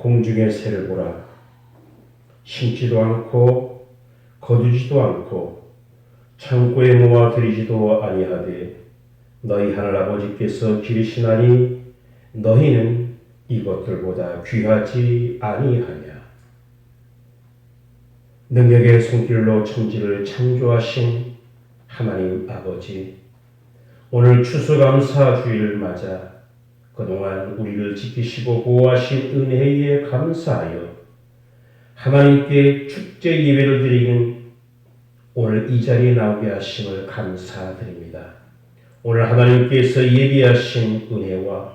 공중의 새를 보라. 심지도 않고 거두지도 않고 창고에 모아 들이지도 아니하되 너희 하늘아버지께서 기르시나니 너희는 이것들보다 귀하지 아니하냐. 능력의 손길로 천지를 창조하신 하나님 아버지, 오늘 추수감사 주일을 맞아 그동안 우리를 지키시고 보호하신 은혜에 감사하여 하나님께 축제 예배를 드리는 오늘 이 자리에 나오게 하심을 감사드립니다. 오늘 하나님께서 예비하신 은혜와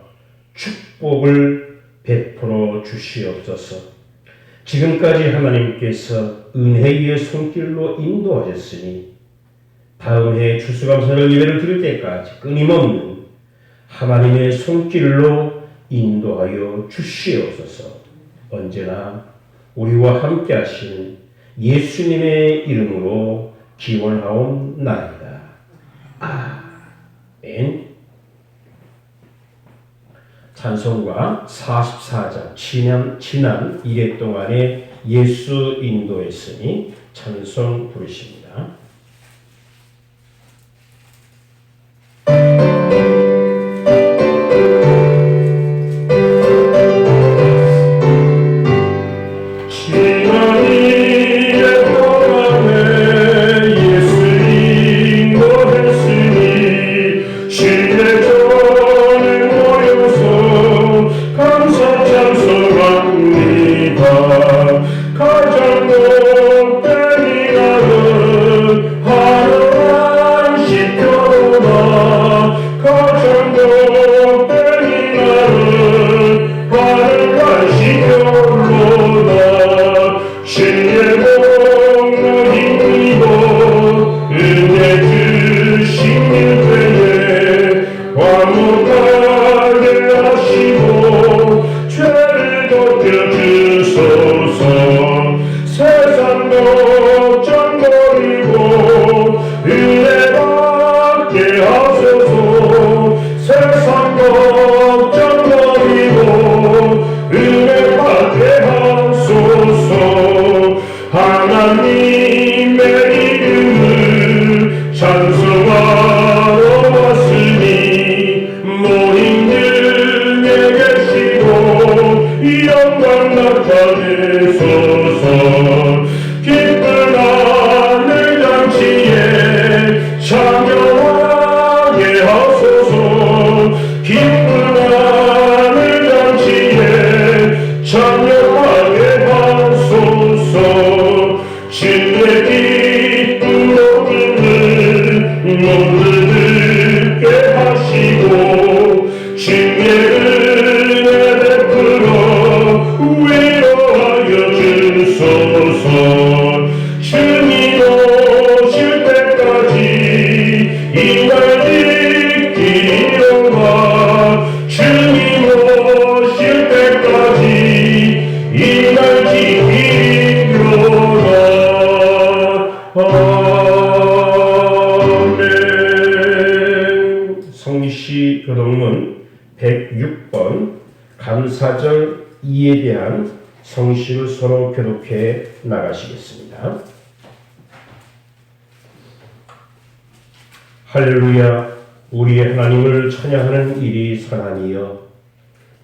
축복을 베풀어 주시옵소서. 지금까지 하나님께서 은혜의 손길로 인도하셨으니 다음 해 추수감사절 예배를 드릴 때까지 끊임없는 하나님의 손길로 인도하여 주시옵소서. 언제나 우리와 함께 하시는 예수님의 이름으로 기원하옵나이다. 아멘. 찬송가 44장 지난 1회 동안에 예수 인도했으니 찬송 부르십니다. 성리시 교동문 106번 감사절 2에 대한 성시를 서로 교독해 나가시겠습니다. 할렐루야. 우리의 하나님을 찬양하는 일이 선하니여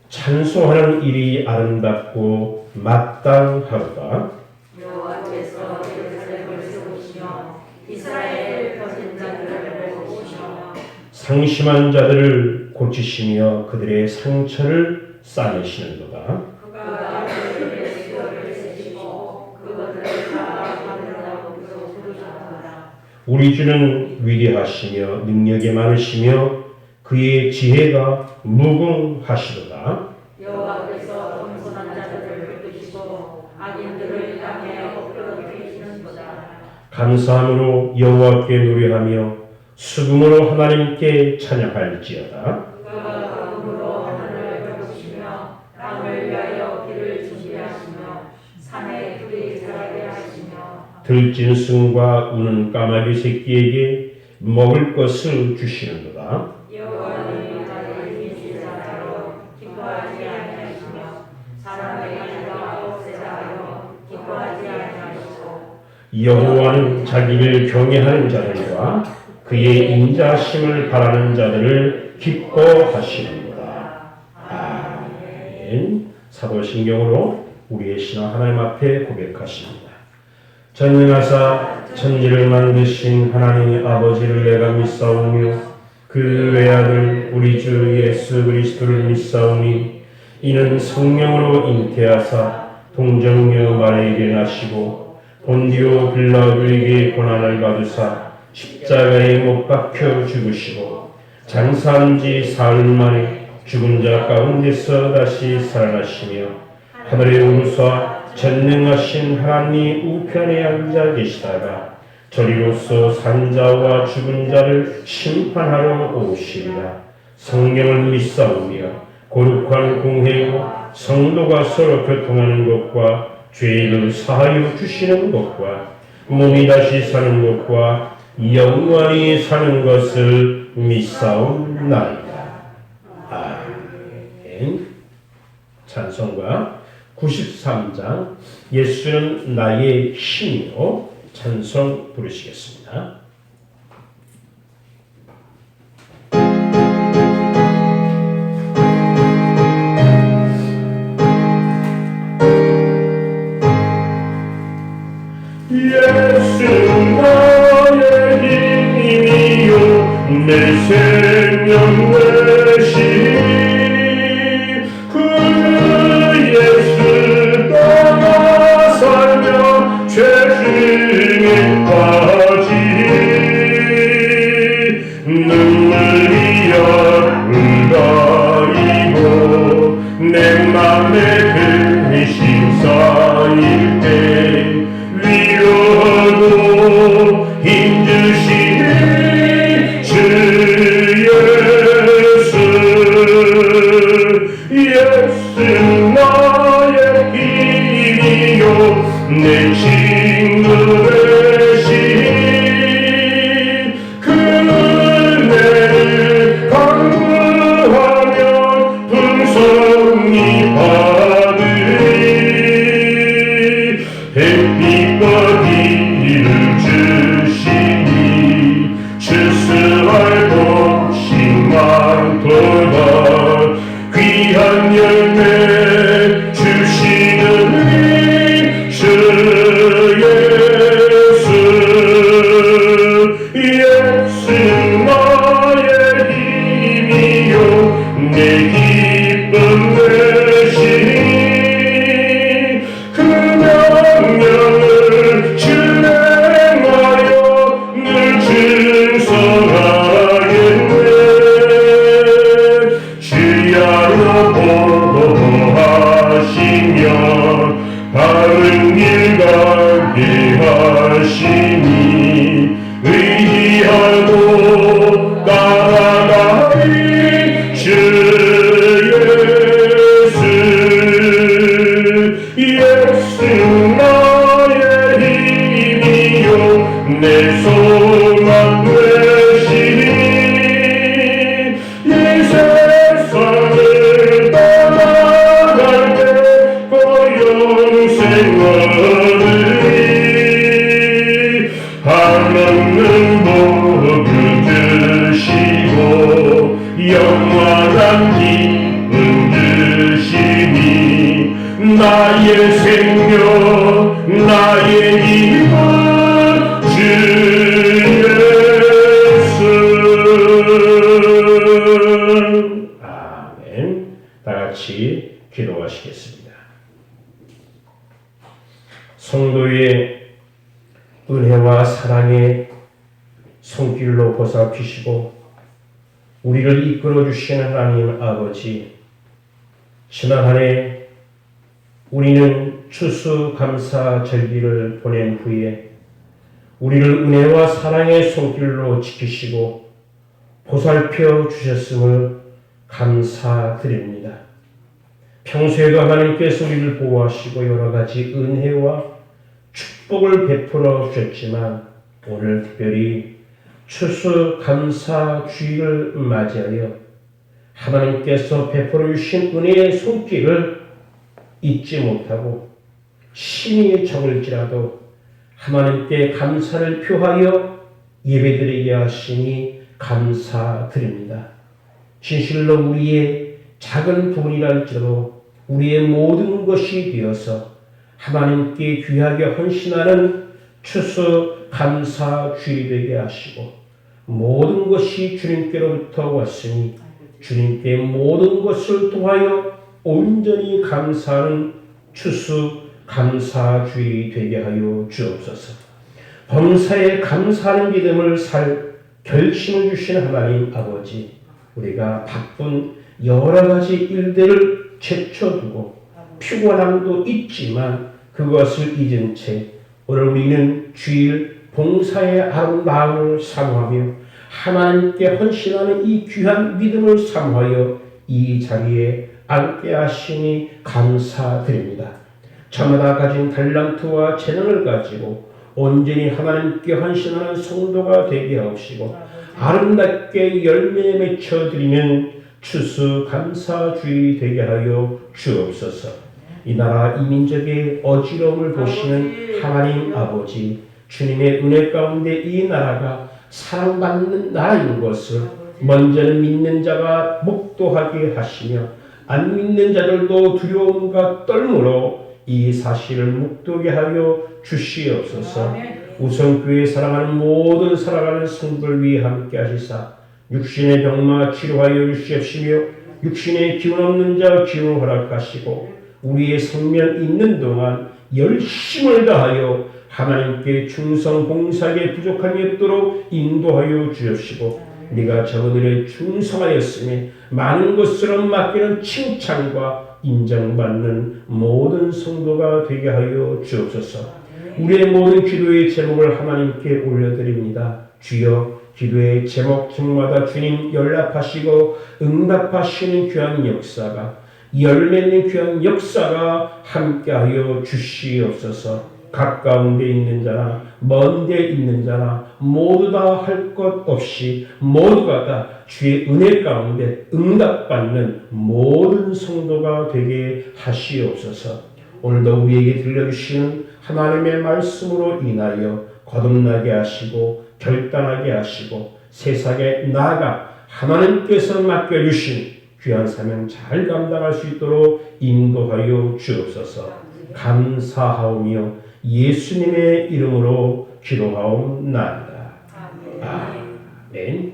찬송하는 일이 아름답고 마땅하도다. 여호와께서 예루살렘을 세우시며 이스라엘 거진 자들을 모으시며 상심한 자들을 고치시며 그들의 상처를 싸매시는도다. 그가 그들의 시절을 세시고 그것들을 다 만들라고 부르셨도다. 우리 주는 위대하시며 능력이 많으시며 그의 지혜가 무궁하시도다. 여호와께서 겸손한 자들을 끄시고 악인들을 땅에 엎드러뜨리시는도다. 감사함으로 여호와께 노래하며 수금으로 하나님께 찬양할지어다. 그가 금으로 하늘을 펴시며 땅을 위하여 길을 준비하시며 산에 불이 자라게 하시며 들진 승과 우는 까마귀 새끼에게 먹을 것을 주시는도다. 여호와는 자의 인시자로 기뻐하지 아니하시며 사람에게 여호와는 자기를 경외하는 자들과 그의 인자심을 바라는 자들을 기뻐하시는구나. 아멘. 사도신경으로 우리의 신앙 하나님 앞에 고백하십니다. 전능하사 천지를 만드신 하나님의 아버지를 내가 믿사오며 그 외아들 우리 주 예수 그리스도를 믿사오니 이는 성령으로 잉태하사 동정녀 마리아에게 나시고 본디오 빌라도에게 고난을 받으사 십자가에 못 박혀 죽으시고 장사한 지 사흘 만에 죽은 자 가운데서 다시 살아나시며 하늘에 오르사 전능하신 하나님 우편에 앉아 계시다가 저리로서 산자와 죽은 자를 심판하러 오시리라. 성령을 믿사오며 거룩한 공회와 성도가 서로 교통하는 것과 죄를 사하여 주시는 것과 몸이 다시 사는 것과 영원히 사는 것을 믿사옵나이다. 아멘. 찬송가 93장 예수는 나의 힘이요 찬송 부르시겠습니다. 예수 나의 힘이요 내 생명 되시니 그 예수 따라 살며 죄중에 빠지 눈물이여 흘러이고 내 맘에 근심 쌓일 때 위로하고 힘주시니 주 예수 나의 힘이요 내 친구 되시니 그네를 강구하면 풍성히 받으리 햇빛과 비를 주시니 추수할 곡식만 돌봐 귀한 열매 주시는 주 예수 나의 힘이요 내 기쁨 되시니 그 명령을 실행하여 늘 충성하겠네 주야로 보호하시며 바른 길 가게 하시니 의지하고 따라가리 주 예수 나의 힘이요 내 소망 되시니 이 세상을 떠나갈 때 영생 얻으리 한없는 복을 주시고 영원한 기쁨 주시니 나의 생명 나의 기쁨 주 예수. 아멘. 다같이 기도하시겠습니다. 성도의 은혜와 사랑의 손길로 보살피시고 우리를 이끌어 주시는 하나님 아버지, 지난 한 해 우리는 추수감사절기를 보낸 후에 우리를 은혜와 사랑의 손길로 지키시고 보살펴 주셨음을 감사드립니다. 평소에도 하나님께서 우리를 보호하시고 여러 가지 은혜와 축복을 베풀어 주셨지만 오늘 특별히 추수감사주일을 맞이하여 하나님께서 베풀어 주신 은혜의 손길을 잊지 못하고 심히 적을지라도 하나님께 감사를 표하여 예배드리게 하시니 감사드립니다. 진실로 우리의 작은 부분이랄지라도 우리의 모든 것이 되어서 하나님께 귀하게 헌신하는 추수 감사 주일이 되게 하시고, 모든 것이 주님께로부터 왔으니 주님께 모든 것을 통하여 온전히 감사하는 추수 감사 주일이 되게 하여 주옵소서. 범사에 감사하는 믿음을 살 결심을 주신 하나님 아버지, 우리가 바쁜 여러 가지 일들을 제쳐두고 피곤함도 있지만 그것을 잊은 채 오늘 우리는 주일 봉사의 아름다움을 사모하며 하나님께 헌신하는 이 귀한 믿음을 사모하여 이 자리에 앉게 하시니 감사드립니다. 저마다 가진 달란트와 재능을 가지고 온전히 하나님께 헌신하는 성도가 되게 하옵시고, 아름답게 열매에 맺혀드리는 추수 감사주의 되게 하여 주옵소서. 이 나라 이 민족의 어지러움을 보시는 하나님 아버지, 주님의 은혜 가운데 이 나라가 사랑받는 나라인 것을 먼저는 믿는 자가 목도하게 하시며 안 믿는 자들도 두려움과 떨므로 이 사실을 묵도하게 하여 주시옵소서. 우선 교회 사랑하는 모든 살아가는 성도를 위해 함께 하시사 육신의 병마 치료하여 주시옵시며 육신의 기운 없는 자 기운을 허락하시고 우리의 생명 있는 동안 열심을 다하여 하나님께 충성 봉사에 부족함이 없도록 인도하여 주옵시고, 네가 저들의 충성하였으니 많은 것으로 맡기는 칭찬과 인정받는 모든 성도가 되게 하여 주옵소서. 우리의 모든 기도의 제목을 하나님께 올려드립니다. 주여, 기도의 제목마다 주님 연락하시고 응답하시는 귀한 역사가, 열매있는 귀한 역사가 함께하여 주시옵소서. 가까운 데 있는 자나 먼 데 있는 자나 모두 다 할 것 없이 모두가 다 주의 은혜 가운데 응답받는 모든 성도가 되게 하시옵소서. 오늘도 우리에게 들려주시는 하나님의 말씀으로 인하여 거듭나게 하시고 결단하게 하시고 세상에 나아가 하나님께서 맡겨주신 귀한 사명 잘 감당할 수 있도록 인도하여 주옵소서. 감사하오며 예수님의 이름으로 기도하옵나이다. 아멘.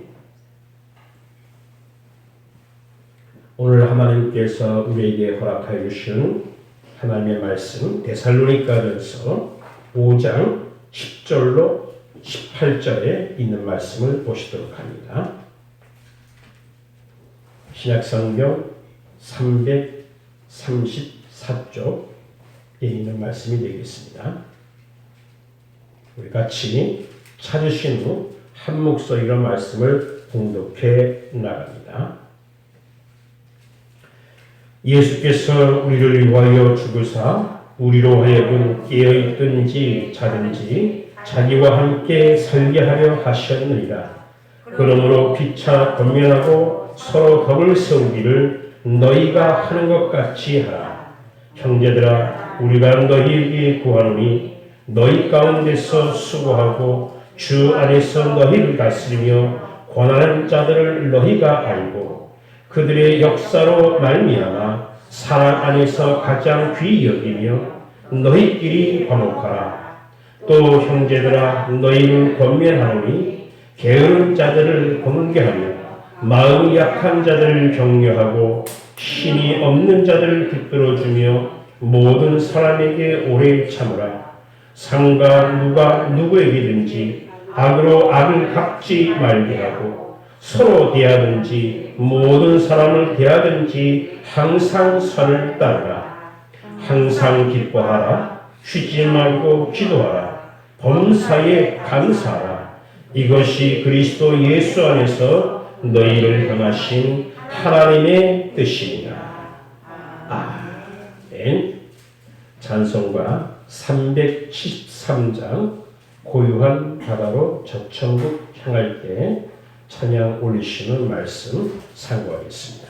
오늘 하나님께서 우리에게 허락하여 주신 하나님의 말씀 데살로니가전서 5장 10절로 18절에 있는 말씀을 보시도록 합니다. 신약성경 334쪽에 있는 말씀이 되겠습니다. 우리 같이 찾으신 후 한 목소리로 말씀을 봉독해 나갑니다. 예수께서 우리를 위하여 죽으사 우리로 하여금 깨어있든지 자든지 자기와 함께 살게 하려 하셨느니라. 그러므로 피차 권면하고 서로 덕을 세우기를 너희가 하는 것 같이 하라. 형제들아, 우리가 너희에게 구하노니 너희 가운데서 수고하고 주 안에서 너희를 다스리며 권하는 자들을 너희가 알고 그들의 역사로 말미암아 사랑 안에서 가장 귀히 여기며 너희끼리 화목하라. 또 형제들아, 너희는 권면하노니 게으른 자들을 권계하며 마음이 약한 자들을 격려하고 신이 없는 자들을 붙들어주며 모든 사람에게 오래 참으라. 상가 누가 누구에게든지 악으로 악을 갚지 말게 하고 서로 대하든지 모든 사람을 대하든지 항상 선을 따르라. 항상 기뻐하라. 쉬지 말고 기도하라. 범사에 감사하라. 이것이 그리스도 예수 안에서 너희를 향하신 하나님의 뜻이니라. 아멘. 찬송가 373장 고요한 바다로 저천국 향할 때 찬양 올리시는 말씀 상고하겠습니다.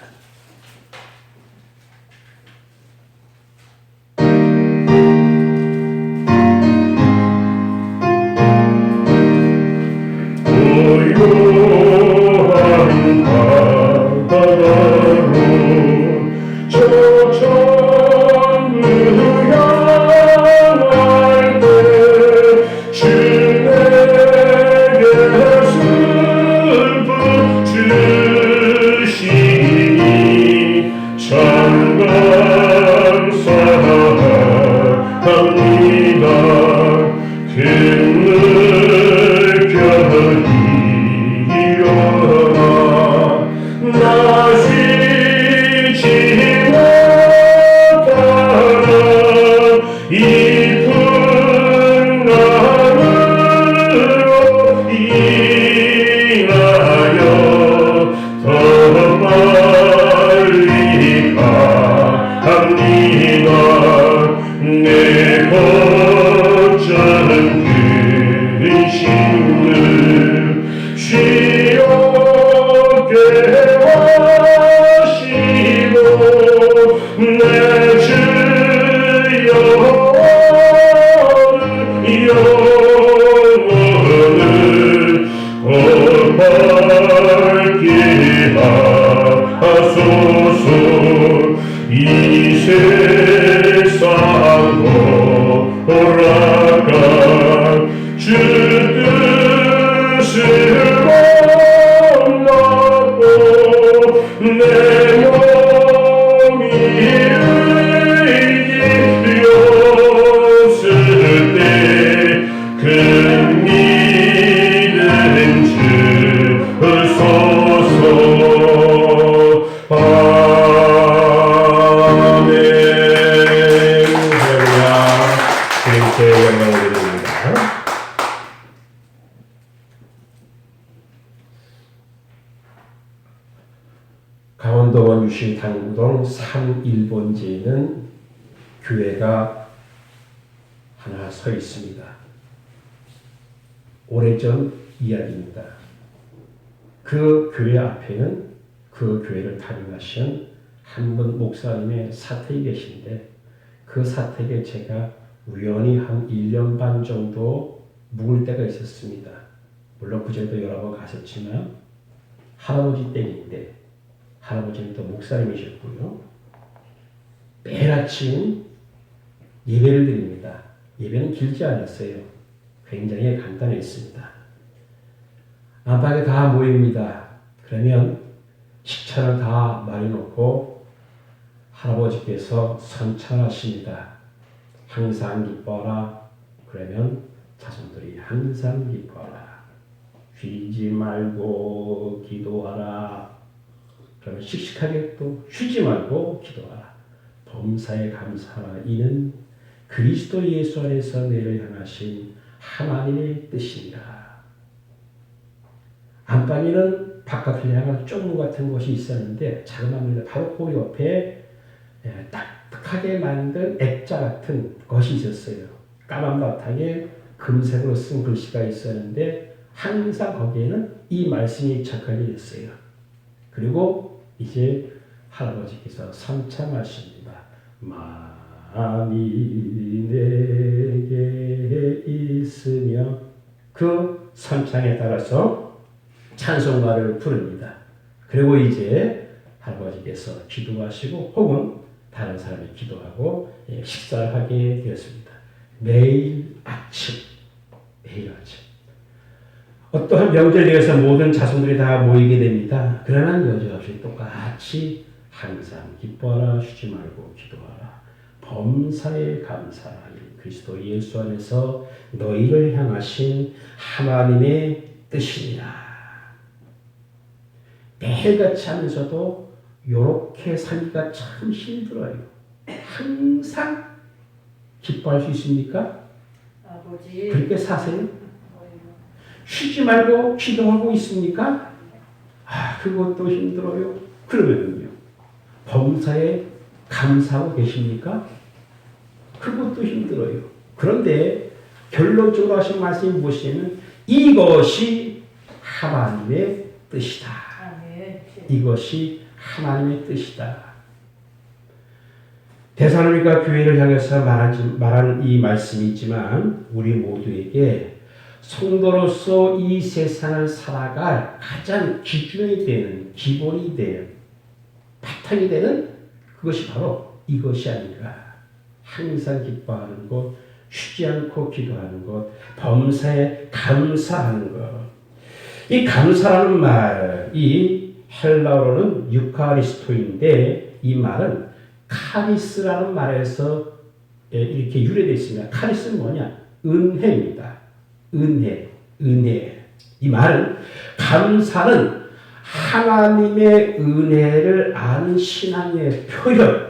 세상 돌아가 주 뜻을 몰라도 내 몸이 의기되었을 때 그 믿음 주소서. 아멘. 할렐루야. 주님께 영광을 드립니다. 강원도 원주시 당구동 3일본지에는 교회가 하나 서 있습니다. 오래전 이야기입니다. 그 교회 앞에는 그 교회를 담임하신 한 분 목사님의 사택이 계신데 그 사택에 제가 우연히 한 1년 반 정도 묵을 때가 있었습니다. 물론 그전에도 여러 번 갔었지만 할아버지 댁인데 할아버지는 또 목사님이셨고요. 매일 아침 예배를 드립니다. 예배는 길지 않았어요. 굉장히 간단했습니다. 안팎에 다 모입니다. 그러면 식차를 다 마련놓고 할아버지께서 선창하십니다. 항상 기뻐라. 그러면 자손들이 항상 기뻐라. 쉬지 말고 기도하라. 그러면 씩씩하게 또 쉬지 말고 기도하라. 범사에 감사하라. 이는 그리스도 예수 안에서 너희를 향하신 하나님의 뜻이니라. 안방에는 바깥을 향한 쪽문 같은 곳이 있었는데 자그마합니다. 바로 그 옆에 딱딱하게 만든 액자 같은 것이 있었어요. 까만 바탕에 금색으로 쓴 글씨가 있었는데 항상 거기에는 이 말씀이 적혀져 있어요. 그리고 이제 할아버지께서 선창하십니다. 마음이 내게 있으며 그 선창에 따라서 찬송가를 부릅니다. 그리고 이제 할아버지께서 기도하시고 혹은 다른 사람이 기도하고 식사를 하게 되었습니다. 매일 아침 어떠한 명절에 대해서 모든 자손들이 다 모이게 됩니다. 그러나 여지없이 똑같이 항상 기뻐하라. 쉬지 말고 기도하라. 범사에 감사하라. 그리스도 예수 안에서 너희를 향하신 하나님의 뜻이니라. 매일같이 하면서도 이렇게 살기가 참 힘들어요. 항상 기뻐할 수 있습니까? 아버지. 그렇게 사세요? 쉬지 말고 기도하고 있습니까? 그것도 힘들어요. 그러면요. 범사에 감사하고 계십니까? 그것도 힘들어요. 그런데 결론적으로 하신 말씀이 무엇이냐면 이것이 하나님의 뜻이다. 이것이 하나님의 뜻이다. 데살로니가 교회를 향해서 말한 이 말씀이 있지만 우리 모두에게 성도로서 이 세상을 살아갈 가장 기준이 되는 기본이 되는 바탕이 되는 그것이 바로 이것이 아닌가. 항상 기뻐하는 것, 쉬지 않고 기도하는 것, 범사에 감사하는 것. 이 감사라는 말, 이 헬라어로는 유카리스토인데 이 말은 카리스라는 말에서 이렇게 유래되어 있습니다. 카리스는 뭐냐? 은혜입니다. 은혜. 이 말은 감사는 하나님의 은혜를 아는 신앙의 표현,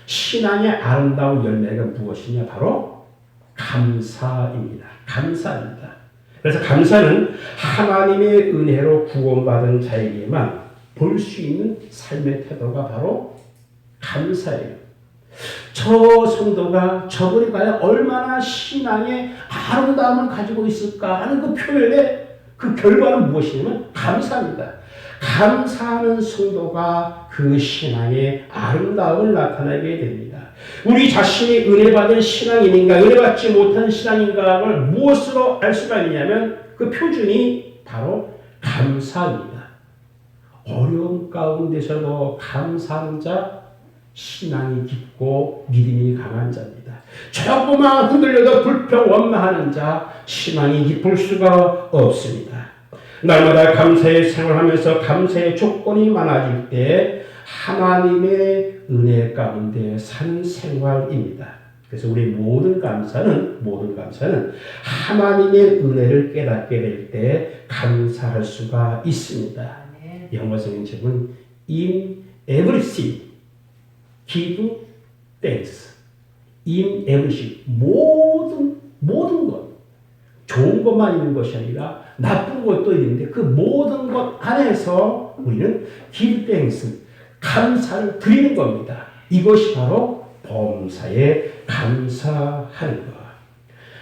신앙의 아름다운 열매가 무엇이냐? 바로 감사입니다. 그래서 감사는 하나님의 은혜로 구원받은 자에게만 볼 수 있는 삶의 태도가 바로 감사예요. 저 성도가 저분이 과연 얼마나 신앙의 아름다움을 가지고 있을까 하는 그 표현의 그 결과는 무엇이냐면 감사입니다. 감사하는 성도가 그 신앙의 아름다움을 나타내게 됩니다. 우리 자신이 은혜받은 신앙인인가 은혜받지 못한 신앙인가를 무엇으로 알 수가 있냐면 그 표준이 바로 감사입니다. 어려움 가운데서도 감사하는 자 신앙이 깊고 믿음이 강한 자입니다. 조금만 흔들려도 불평 원망하는 자, 신앙이 깊을 수가 없습니다. 날마다 감사의 생활하면서 감사의 조건이 많아질 때 하나님의 은혜 가운데 산 생활입니다. 그래서 우리 모든 감사는 하나님의 은혜를 깨닫게 될 때 감사할 수가 있습니다. 영어 성경책은 in everything give thanks. in everything 모든 것 좋은 것만 있는 것이 아니라 나쁜 것도 있는데 그 모든 것 안에서 우리는 give thanks 감사를 드리는 겁니다. 이것이 바로 범사에 감사하는 것.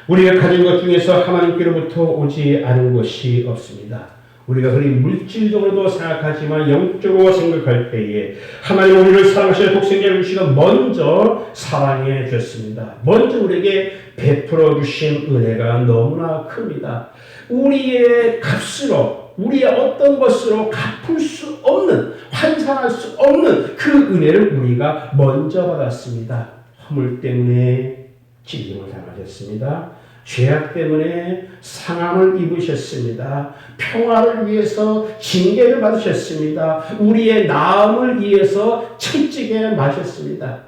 우리가 가진 것 중에서 하나님께로부터 오지 않은 것이 없습니다. 우리가 흔히 물질적으로도 생각하지만 영적으로 생각할 때에 하나님 우리를 사랑하시는 독생자를 주시고 먼저 사랑해 주셨습니다. 먼저 우리에게 베풀어 주신 은혜가 너무나 큽니다. 우리의 값으로 우리의 어떤 것으로 갚을 수 없는 환산할 수 없는 그 은혜를 우리가 먼저 받았습니다. 허물 때문에 찔림을 당하셨습니다. 죄악 때문에 상함을 입으셨습니다. 평화를 위해서 징계를 받으셨습니다. 우리의 나음을 위해서 채찍에 맞으셨습니다.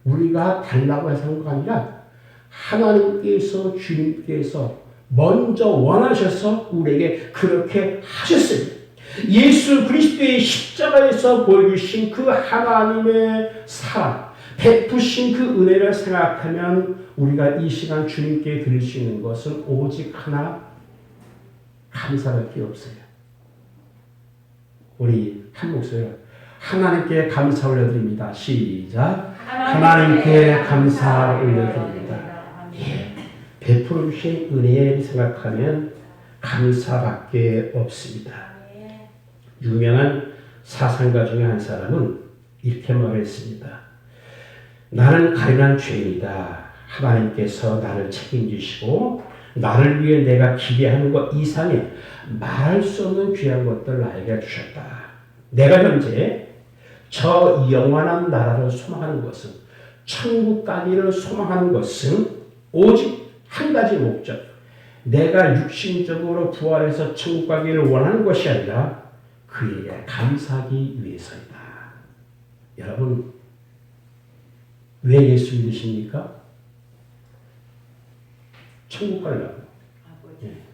우리가 달라고 해서 한 거 아니라 하나님께서 주님께서 먼저 원하셔서 우리에게 그렇게 하셨습니다. 예수 그리스도의 십자가에서 보여주신 그 하나님의 사랑, 베푸신 그 은혜를 생각하면 우리가 이 시간 주님께 드릴 수 있는 것은 오직 하나, 감사밖에 없어요. 우리 한 목소리로 하나님께 감사 올려드립니다. 시작. 하나님께 감사 올려드립니다. 예, 베풀어 주신 은혜를 생각하면 감사밖에 없습니다. 유명한 사상가 중에 한 사람은 이렇게 말했습니다. 나는 가련한 죄인이다. 하나님께서 나를 책임지시고 나를 위해 내가 기대하는 것 이상의 말할 수 없는 귀한 것들을 나에게 주셨다. 내가 현재 저 영원한 나라를 소망하는 것은 천국 가기를 소망하는 것은 오직 한 가지 목적. 내가 육신적으로 부활해서 천국 가기를 원하는 것이 아니라 그에게 감사하기 위해서이다. 여러분 왜 예수 믿으십니까? 천국 가려고.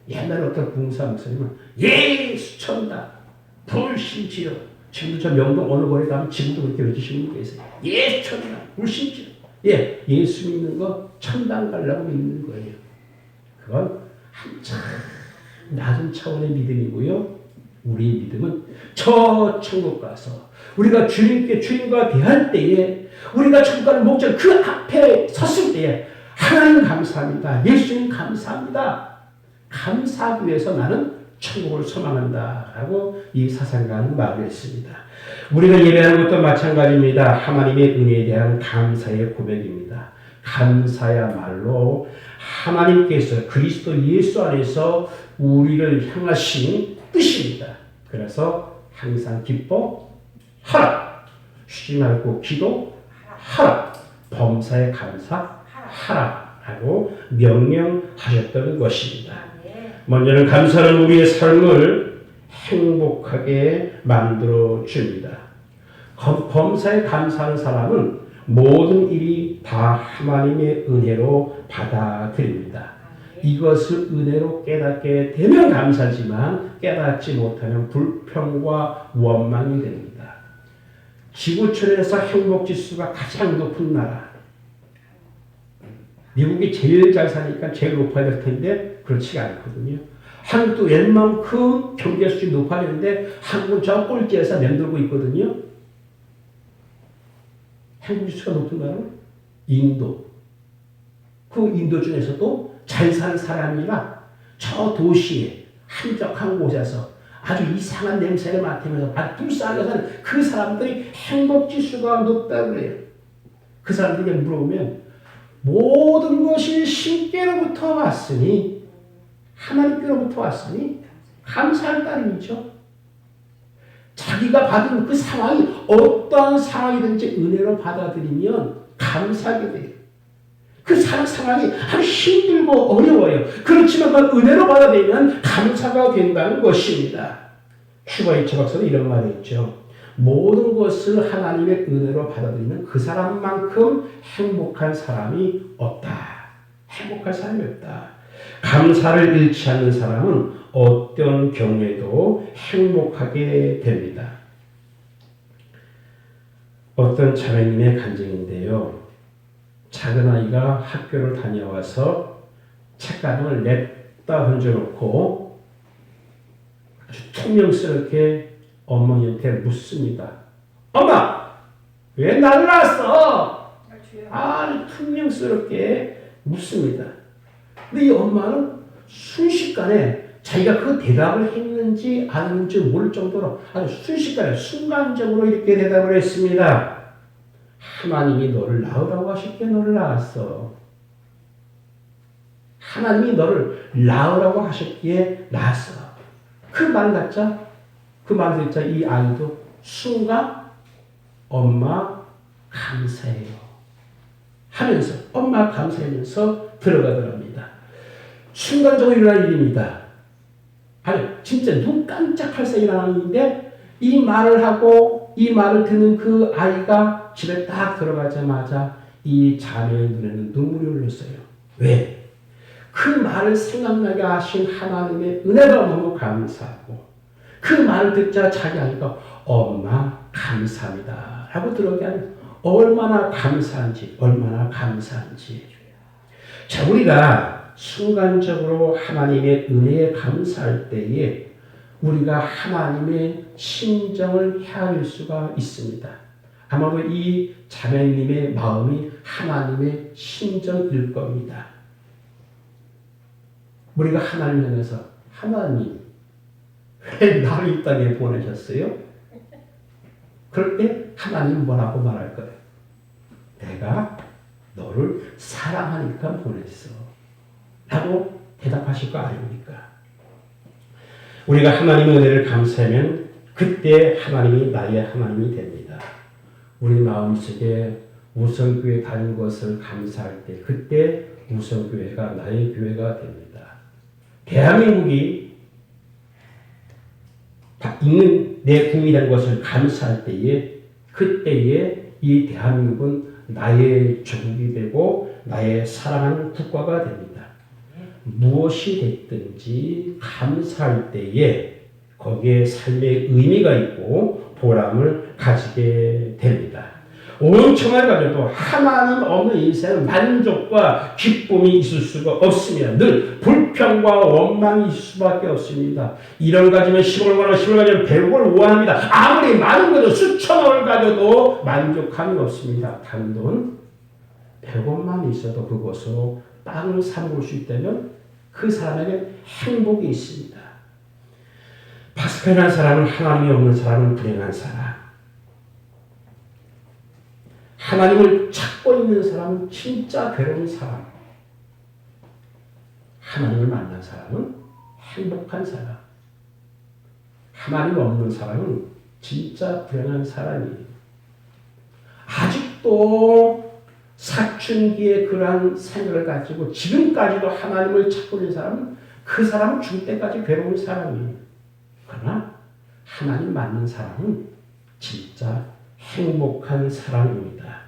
옛날에 어떤 봉사 목사님은 예수 천다 불신지요. 지금도 저 명동 어느 거리 가면 지금도 그렇게 외치시는 분 계세요. 예수 천다 불신지요. 예, 예수 믿는 거 천당 가려고 믿는 거예요. 그건 한참 낮은 차원의 믿음이고요. 우리의 믿음은 저 천국 가서 우리가 주님과 대할 때에 우리가 천국 가는 목적 그 앞에 섰을 때에 하나님 감사합니다. 예수님 감사합니다. 감사하기 위해서 나는 천국을 소망한다 라고 이 사상가는 말을 했습니다. 우리가 예배하는 것도 마찬가지입니다. 하나님의 은혜에 대한 감사의 고백입니다. 감사야말로 하나님께서 그리스도 예수 안에서 우리를 향하신 뜻입니다. 그래서 항상 기뻐하라. 쉬지 말고 기도하라. 범사에 감사하라. 라고 명령하셨던 것입니다. 먼저는 감사는 우리의 삶을 행복하게 만들어 줍니다. 범사에 감사하는 사람은 모든 일이 다 하나님의 은혜로 받아들입니다. 이것을 은혜로 깨닫게 되면 감사지만 깨닫지 못하면 불평과 원망이 됩니다. 지구촌에서 행복지수가 가장 높은 나라. 미국이 제일 잘 사니까 제일 높아야 될 텐데 그렇지가 않거든요. 한국도 웬만큼 경제 수준이 높아지는데 한국은 저 꼴찌에서 맴돌고 있거든요. 행복지수가 높은 나라는 인도. 그 인도 중에서도 잘 사는 사람이라 저 도시에 한적한 곳에서 아주 이상한 냄새를 맡으면서 아주 불쌍하게 사는 그 사람들이 행복지수가 높다고 그래요. 그 사람들에게 물어보면 모든 것이 신께로부터 왔으니 하나님께로부터 왔으니 감사할 따름이죠. 자기가 받은 그 상황이 어떠한 상황이든지 은혜로 받아들이면 감사하게 돼요. 그 상황이 아주 힘들고 어려워요. 그렇지만 그 은혜로 받아들이면 감사가 된다는 것입니다. 슈바이처 박사도 이런 말을 했죠. 모든 것을 하나님의 은혜로 받아들이면 그 사람만큼 행복한 사람이 없다. 행복한 사람이 없다. 감사를 잃지 않는 사람은 어떤 경우에도 행복하게 됩니다. 어떤 자매님의 간증인데요. 작은 아이가 학교를 다녀와서 책가방을 냈다 던져놓고 아주 퉁명스럽게 어머니한테 묻습니다. 엄마! 왜 나를 낳았어? 아주 퉁명스럽게 묻습니다. 근데 이 엄마는 순식간에 자기가 그 대답을 했는지 안 했는지 모를 정도로 아주 순식간에 순간적으로 이렇게 대답을 했습니다. 하나님이 너를 낳으라고 하셨기에 너를 낳았어. 하나님이 너를 낳으라고 하셨기에 낳았어. 그 말 듣자 이 아이도 순간 엄마 감사해요 하면서 엄마 감사하면서 들어가더랍니다. 순간적으로 일어난 일입니다. 아니 진짜 눈 깜짝할 새 일어나는 일인데 이 말을 하고 이 말을 듣는 그 아이가 집에 딱 들어가자마자 이 자매의 눈에는 눈물이 흘렀어요. 왜? 그 말을 생각나게 하신 하나님의 은혜가 너무 감사하고 그 말을 듣자 자기 아이가 엄마 감사합니다 하고 들어오게 하면 얼마나 감사한지 자 우리가 순간적으로 하나님의 은혜에 감사할 때에 우리가 하나님의 심정을 헤아릴 수가 있습니다. 아마도 이 자매님의 마음이 하나님의 심정일 겁니다. 우리가 하나님 향해서 하나님 왜 나를 이 땅에 보내셨어요? 그럴 때 하나님은 뭐라고 말할 거예요? 내가 너를 사랑하니까 보냈어 라고 대답하실 거 아닙니까? 우리가 하나님의 은혜를 감사하면 그때 하나님이 나의 하나님이 됩니다. 우리 마음속에 우선교회 다닌 것을 감사할 때 그때 우선교회가 나의 교회가 됩니다. 대한민국이 있는 내 국민이라는 것을 감사할 때에 그때에 이 대한민국은 나의 조국이 되고 나의 사랑하는 국가가 됩니다. 무엇이 됐든지 감사할 때에 거기에 삶의 의미가 있고 보람을 가지게 됩니다. 온 청을 가져도 하나님 없는 인생은 만족과 기쁨이 있을 수가 없으며 늘 불평과 원망이 있을 수밖에 없습니다. 1원 가지면 10원 원하고 10원 가지면 100원을 원합니다. 아무리 많은 것도 수천원을 가져도 만족함이 없습니다. 단돈 100원만 있어도 그것으로 빵을 사 먹을 수 있다면 그 사람에게 행복이 있습니다. 파스칼이라는 사람은 하나님이 없는 사람은 불행한 사람. 하나님을 찾고 있는 사람은 진짜 괴로운 사람. 하나님을 만난 사람은 행복한 사람. 하나님 없는 사람은 진짜 불행한 사람이에요. 아직도 사춘기에 그러한 생각을 가지고 지금까지도 하나님을 찾고 있는 사람은 그 사람은 죽을 때까지 괴로운 사람이에요. 그러나 하나님 만난 사람은 진짜 행복한 사람입니다.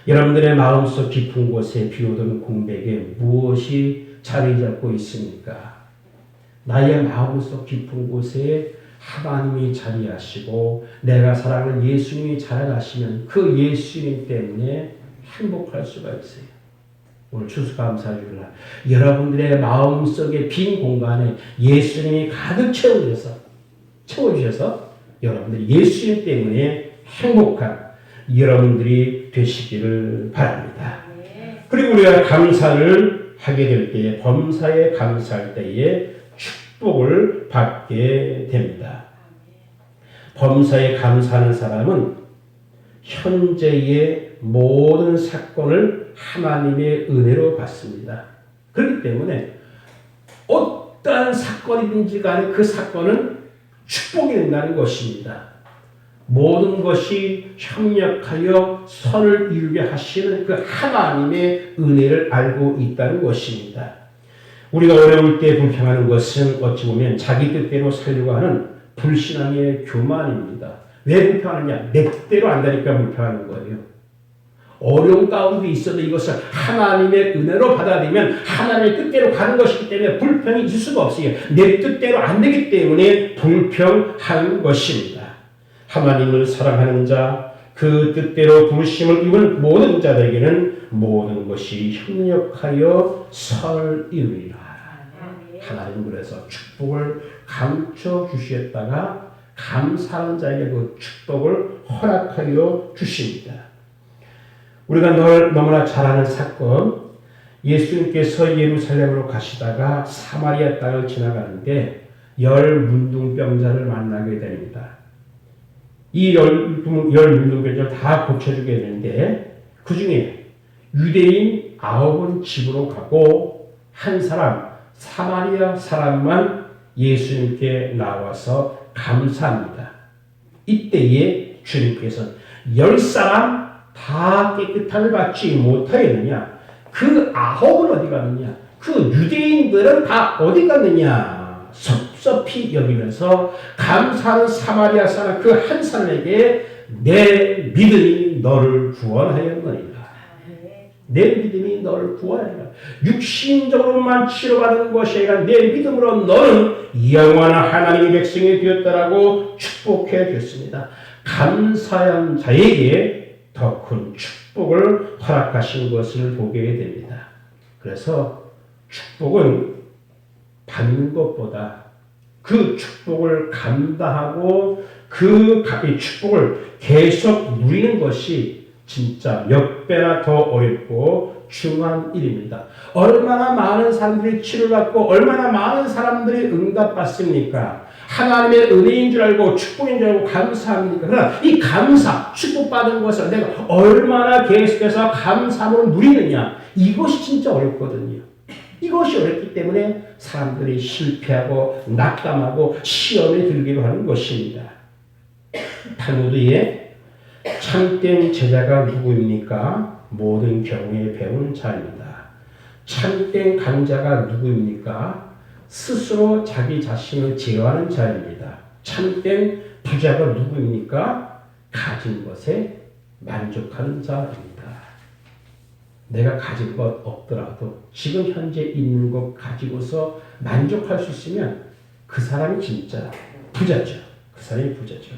여러분들의 마음속 깊은 곳에 비오던 공백에 무엇이 자리 잡고 있습니까? 나의 마음속 깊은 곳에 하나님이 자리하시고 내가 사랑하는 예수님이 자라나시면 그 예수님 때문에 행복할 수가 있어요. 오늘 추수감사주일날 여러분들의 마음속의 빈 공간에 예수님이 가득 채워주셔서 여러분들이 예수님 때문에 행복한 여러분들이 되시기를 바랍니다. 그리고 우리가 감사를 하게 될 때에 범사에 감사할 때에 축복을 받게 됩니다. 범사에 감사하는 사람은 현재의 모든 사건을 하나님의 은혜로 받습니다. 그렇기 때문에 어떠한 사건이든지 간에 그 사건은 축복이 된다는 것입니다. 모든 것이 협력하여 선을 이루게 하시는 그 하나님의 은혜를 알고 있다는 것입니다. 우리가 어려울 때 불평하는 것은 어찌 보면 자기 뜻대로 살려고 하는 불신앙의 교만입니다. 왜 불평하느냐? 내 뜻대로 안다니까 불평하는 거예요. 어려운 가운데 있어도 이것을 하나님의 은혜로 받아들이면 하나님의 뜻대로 가는 것이기 때문에 불평이 있을 수가 없어요. 내 뜻대로 안 되기 때문에 불평하는 것입니다. 하나님을 사랑하는 자, 그 뜻대로 부르심을 입은 모든 자들에게는 모든 것이 협력하여 선을 이루리라. 하나님 그래서 축복을 감춰 주시었다가 감사하는 자에게 그 축복을 허락하여 주십니다. 우리가 너무나 잘 아는 사건, 예수님께서 예루살렘으로 가시다가 사마리아 땅을 지나가는데 열 문둥병자를 만나게 됩니다. 이 열 문둥병자를 다 고쳐주게 되는데 그 중에 유대인 9은 집으로 가고 한 사람, 사마리아 사람만 예수님께 나와서 감사합니다. 이때에 주님께서 10사람 다 깨끗함을 받지 못하였느냐? 그 9은 어디 갔느냐? 그 유대인들은 다 어디 갔느냐? 섭섭히 여기면서 감사하는 사마리아 사람 그 한 사람에게 내 믿음이 너를 구원하였느니라. 내 믿음이 너를 구원하리라. 육신적으로만 치료받은 것이 아니라 내 믿음으로 너는 영원한 하나님의 백성이 되었다라고 축복해 주셨습니다. 감사한 자에게 더 큰 축복을 허락하신 것을 보게 됩니다. 그래서 축복은 받는 것보다 그 축복을 감당하고 그 축복을 계속 누리는 것이 진짜 몇 배나 더 어렵고 중요한 일입니다. 얼마나 많은 사람들이 치료받고 얼마나 많은 사람들이 응답받습니까? 하나님의 은혜인 줄 알고 축복인 줄 알고 감사합니까? 그러나 이 감사, 축복받은 것을 내가 얼마나 계속해서 감사함으로 누리느냐, 이것이 진짜 어렵거든요. 이것이 어렵기 때문에 사람들이 실패하고 낙담하고 시험에 들기도 하는 것입니다. 탈무드에 참된 제자가 누구입니까? 모든 경우에 배운 자입니다. 참된 강자가 누구입니까? 스스로 자기 자신을 제어하는 자입니다. 참된 부자가 누구입니까? 가진 것에 만족하는 자입니다. 내가 가진 것 없더라도 지금 현재 있는 것 가지고서 만족할 수 있으면 그 사람이 진짜 부자죠. 그 사람이 부자죠.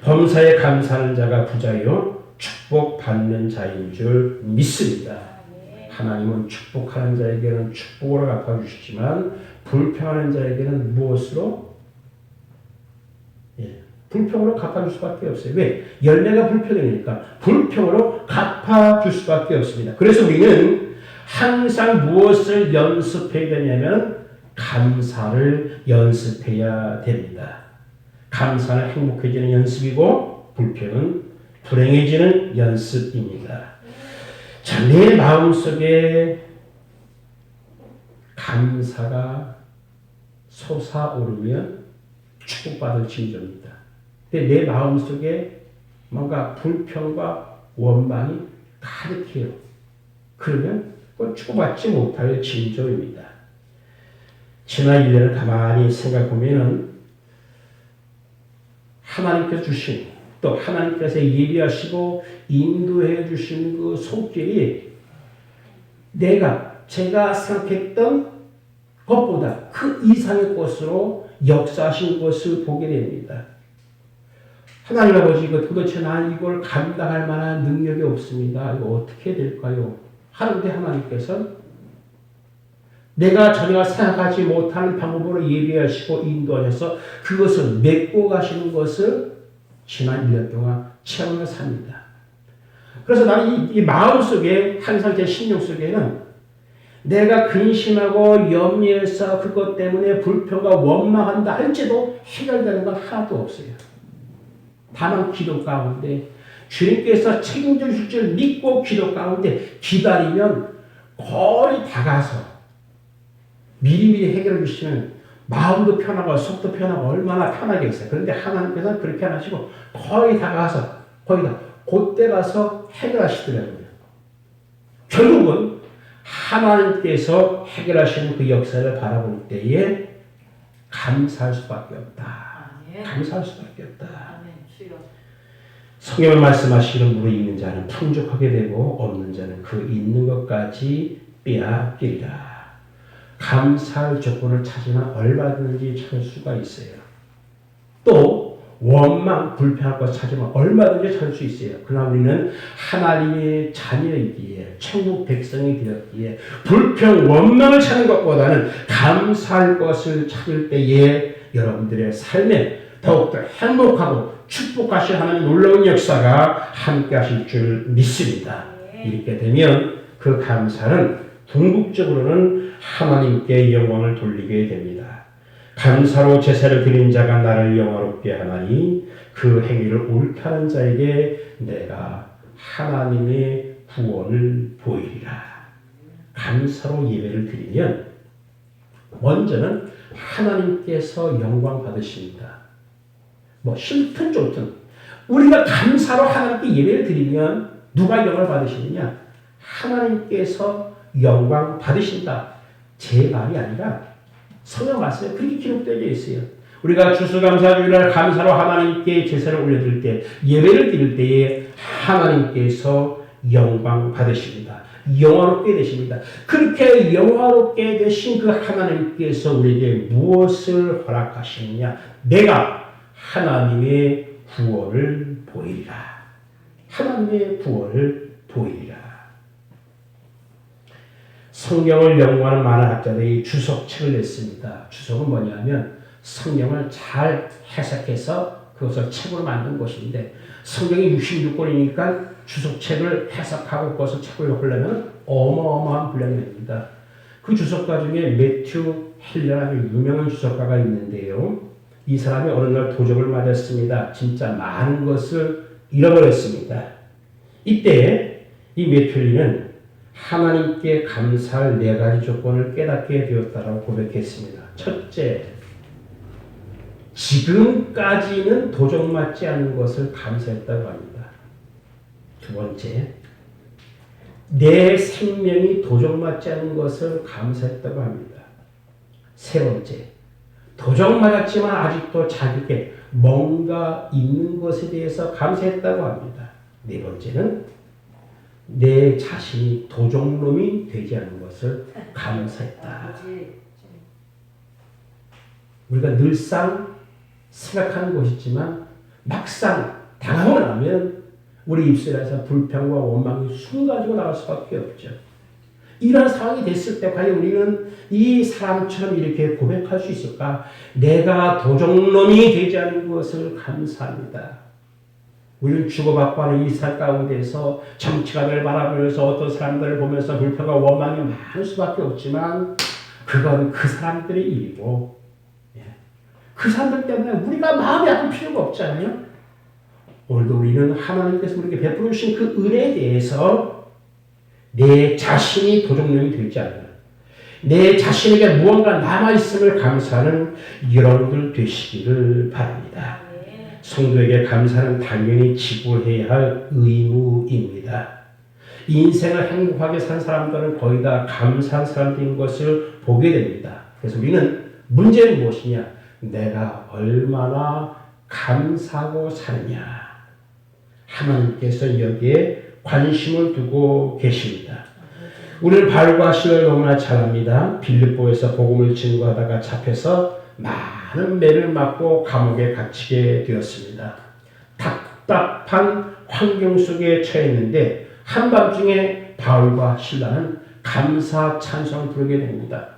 범사에 감사하는 자가 부자요 축복받는 자인 줄 믿습니다. 하나님은 축복하는 자에게는 축복으로 갚아주시지만 불평하는 자에게는 무엇으로? 불평으로 갚아줄 수밖에 없어요. 왜? 열매가 불평이니까 불평으로 갚아줄 수밖에 없습니다. 그래서 우리는 항상 무엇을 연습해야 되냐면 감사를 연습해야 됩니다. 감사는 행복해지는 연습이고 불평은 불행해지는 연습입니다. 자, 내 마음속에 감사가 솟아오르면 축복받을 징조입니다. 근데 내 마음속에 뭔가 불평과 원망이 가득해요. 그러면 그건 축복받지 못할 징조입니다. 지난 1년을 가만히 생각해보면 하나님께서 주신 또 하나님께서 예비하시고 인도해 주신 그 손길이 제가 생각했던 것보다 그 이상의 것으로 역사하신 것을 보게 됩니다. 하나님 아버지, 도대체 난 이걸 감당할 만한 능력이 없습니다. 이거 어떻게 해야 될까요? 하는데 하나님께서 내가 전혀 생각하지 못하는 방법으로 예비하시고 인도하셔서 그것을 맺고 가시는 것을 지난 1년 동안 체험을 삽니다. 그래서 나는 이 마음속에 항상 제 심령 속에는 내가 근심하고 염려해서 그것 때문에 불평과 원망한다 할지도 해결되는 건 하나도 없어요. 다만 기도 가운데 주님께서 책임져 주실 줄 믿고 기도 가운데 기다리면 거의 다가서 미리미리 해결해 주시면 마음도 편하고 속도 편하고 얼마나 편하겠어요. 그런데 하나님께서는 그렇게 안 하시고 거의 다 그때 가서 해결하시더라고요. 결국은 하나님께서 해결하시는 그 역사를 바라볼 때에 감사할 수밖에 없다. 감사할 수밖에 없다. 성경을 말씀하시기를 무릇 있는 자는 풍족하게 되고 없는 자는 그 있는 것까지 빼앗기리라. 감사할 조건을 찾으면 얼마든지 찾을 수가 있어요. 또 원망, 불평할 것 찾으면 얼마든지 찾을 수 있어요. 그러나 우리는 하나님의 자녀이기에 천국 백성이 되었기에 불평, 원망을 찾는 것보다는 감사할 것을 찾을 때에 여러분들의 삶에 더욱더 행복하고 축복하실 하나님 놀라운 역사가 함께 하실 줄 믿습니다. 이렇게 되면 그 감사는 궁극적으로는 하나님께 영광을 돌리게 됩니다. 감사로 제사를 드린 자가 나를 영화롭게 하나니 그 행위를 옳게 하는 자에게 내가 하나님의 구원을 보이리라. 감사로 예배를 드리면 먼저는 하나님께서 영광 받으십니다. 뭐 싫든 좋든 우리가 감사로 하나님께 예배를 드리면 누가 영광을 받으시느냐? 하나님께서 영광 받으신다. 제 말이 아니라 성경 말씀에 그렇게 기록되어 있어요. 우리가 추수감사주일날 감사로 하나님께 제사를 올려드릴 때, 예배를 드릴 때에 하나님께서 영광 받으십니다. 영화롭게 되십니다. 그렇게 영화롭게 되신 그 하나님께서 우리에게 무엇을 허락하시느냐? 내가 하나님의 구원을 보이리라. 하나님의 구원을 보이리라. 성경을 연구하는 많은 학자들이 주석책을 냈습니다. 주석은 뭐냐면 성경을 잘 해석해서 그것을 책으로 만든 것인데 성경이 66권이니까 주석책을 해석하고 그것을 책으로 하려면 어마어마한 분량이 됩니다. 그 주석가 중에 매튜 헬러라는 유명한 주석가가 있는데요. 이 사람이 어느 날 도적을 맞았습니다. 진짜 많은 것을 잃어버렸습니다. 이때 이 매튜 헬러는 하나님께 감사할 4가지 조건을 깨닫게 되었다고 고백했습니다. 첫째, 지금까지는 도적 맞지 않는 것을 감사했다고 합니다. 두 번째, 내 생명이 도적 맞지 않는 것을 감사했다고 합니다. 세 번째, 도적 맞았지만 아직도 자기에게 뭔가 있는 것에 대해서 감사했다고 합니다. 네 번째는 내 자신이 도적놈이 되지 않는 것을 감사했다. 우리가 늘상 생각하는 것이지만 막상 당하고 나면 우리 입술에서 불평과 원망이 숨가지고 나갈 수밖에 없죠. 이런 상황이 됐을 때 과연 우리는 이 사람처럼 이렇게 고백할 수 있을까? 내가 도적놈이 되지 않는 것을 감사합니다. 우리는 주고받고 하는 이 살 가운데서 정치가들 바라보면서 어떤 사람들을 보면서 불평과 원망이 많을 수밖에 없지만 그건 그 사람들의 일이고 그 사람들 때문에 우리가 마음이 아플 필요가 없잖아요. 오늘도 우리는 하나님께서 우리에게 베풀어 주신 그 은혜에 대해서 내 자신이 도적놈이 되지 않는 내 자신에게 무언가 남아있음을 감사하는 여러분들 되시기를 바랍니다. 성도에게 감사는 당연히 지불해야 할 의무입니다. 인생을 행복하게 산 사람들은 거의 다 감사한 사람들인 것을 보게 됩니다. 그래서 우리는 문제는 무엇이냐? 내가 얼마나 감사하고 사느냐. 하나님께서 여기에 관심을 두고 계십니다. 우리는 바울과 실을 너무나 잘 압니다. 빌립보에서 복음을 증거하다가 잡혀서 많은 매를 맞고 감옥에 갇히게 되었습니다. 답답한 환경 속에 처했는데 한밤중에 바울과 실라는 감사 찬송을 부르게 됩니다.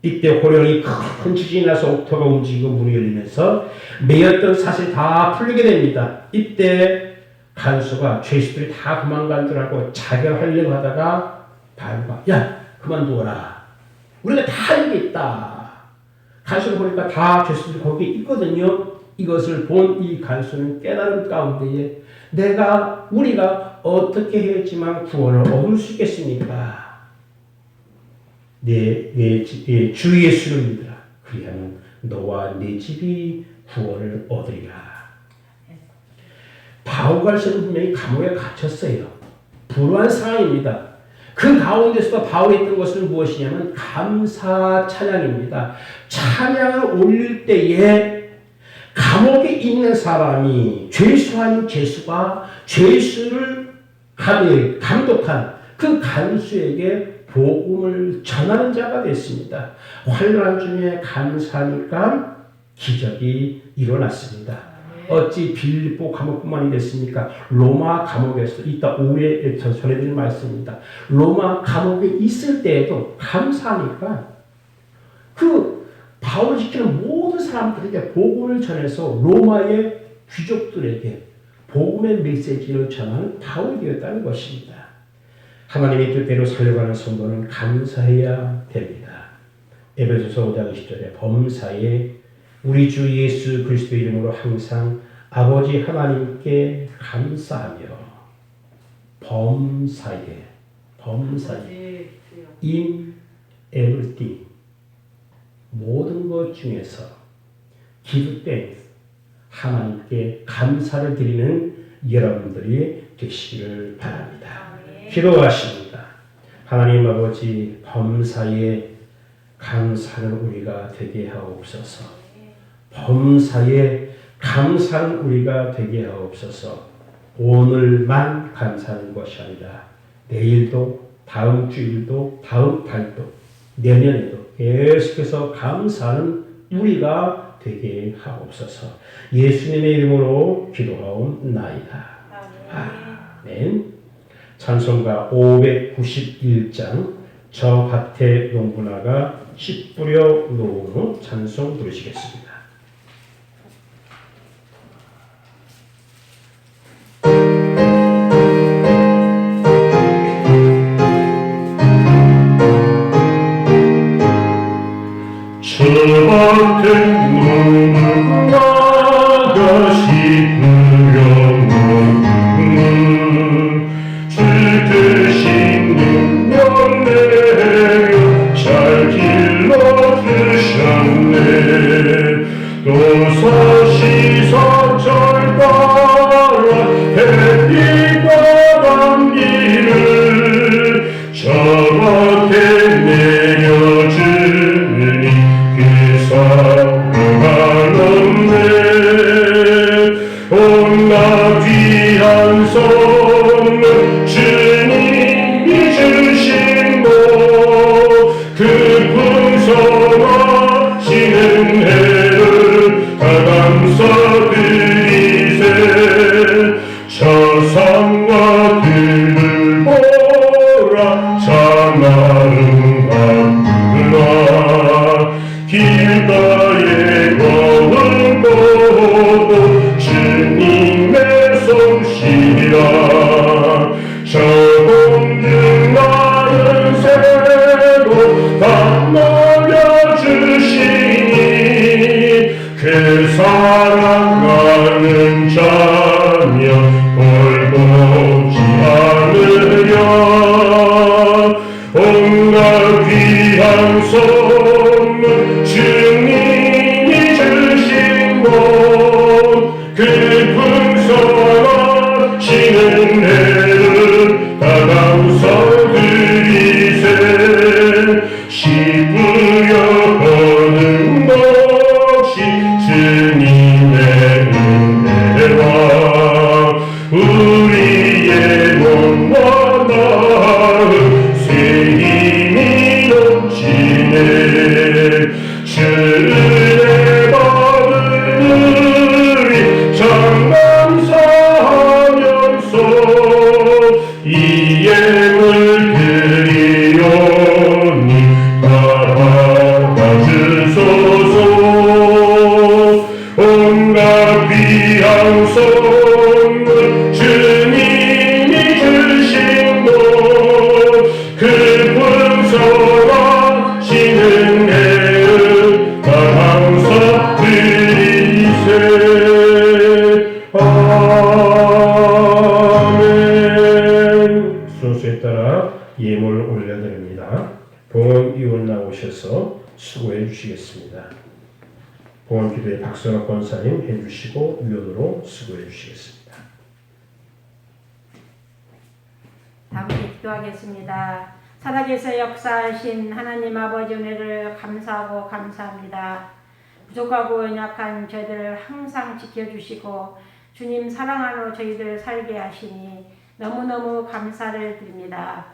이때 호련히 큰 지진이 나서 옥토가 움직이고 문이 열리면서 매였던 사슬이 다 풀리게 됩니다. 이때 간수가 죄수들이 다 도망간 줄 알고 자결하려고 하다가 바울과 야 그만두어라. 우리가 다 여기 있다. 간수를 보니까 다 죄수들이 거기 있거든요. 이것을 본 이 간수는 깨달은 가운데에 우리가 어떻게 해야지만 구원을 얻을 수 있겠습니까? 주 예수를 믿으라. 그리하면 너와 네 집이 구원을 얻으리라. 바울갈서는 분명히 감옥에 갇혔어요. 불우한 상황입니다. 그 가운데서도 바울이 했던 것은 무엇이냐면 감사 찬양입니다. 찬양을 올릴 때에 감옥에 있는 사람이 죄수한 죄수가 죄수를 감독한 그 간수에게 복음을 전하는 자가 됐습니다. 환난 중에 감사하니까 기적이 일어났습니다. 어찌 빌립보 감옥뿐만이 됐습니까? 로마 감옥에서 이따 오후에 전해드릴 말씀입니다. 로마 감옥에 있을 때에도 감사하니까 그 바울을 지키는 모든 사람들에게 복음을 전해서 로마의 귀족들에게 복음의 메시지를 전하는 바울이 되었다는 것입니다. 하나님의 뜻대로 살려가는 성도는 감사해야 됩니다. 에베소서 5장 20절에 범사에 우리 주 예수 그리스도 이름으로 항상 아버지 하나님께 감사하며 범사에 in everything 모든 것 중에서 give thanks 하나님께 감사를 드리는 여러분들이 되시기를 바랍니다. 기도하십니다. 하나님 아버지 범사에 감사는 우리가 되게 하옵소서. 범사에 감사는 우리가 되게 하옵소서. 오늘만 감사하는 것이 아니라 내일도 다음 주일도 다음 달도 내년에도 계속해서 감사하는 우리가 되게 하옵소서. 예수님의 이름으로 기도하옵나이다. 아멘. 찬송가 591장 저 밭에 농부나가 씨 뿌려 놓은 후 찬송 부르시겠습니다. 저 밭에 농부나가 씨 뿌려 놓은 주 뜻이 능력 내려 잘 길러주셨네. 또 서시서철 따라 햇빛과 감기를 저 밭에 내려주니 그 사랑을 없네. 온갖 귀한 선물 주님이 주신 것 그 풍성하신 은혜를 다 감사드리세. 저 산과 들을 보라 참 아름답구나. 길가에 거울 보고 주님의 솜씨라. 저 공중 나는 새도 다 먹여주시니 그 사랑하는 자녀 돌보지 않으려. 온갖 귀한 선물 주님이 주신 것 그 풍성하신 은혜를 다 감사드리세. 씨 뿌려 거는 것이 주님의 은혜와 우리의 몸과 마음 새 힘이 넘치네. 주 은혜 받으리 참 감사하면서 이 예물 드리오니 받아주소서. 온갖 귀한 선물 주님이 주신 것 그 풍성하신 은혜를 다 감사드리세. 아멘. 순서에 따라 예물 올려드립니다. 봉헌 위원 나오셔서 수고해 주시겠습니다. 봉헌기도의 박선옥 권사님 해주시고 위원으로 수고해 주시겠습니다. 함께 기도하겠습니다. 살아계셔 역사하신 하나님 아버지 은혜를 감사하고 감사합니다. 부족하고 연약한 저희들을 항상 지켜주시고 주님 사랑 안으로 저희들 살게 하시니 너무너무 감사를 드립니다.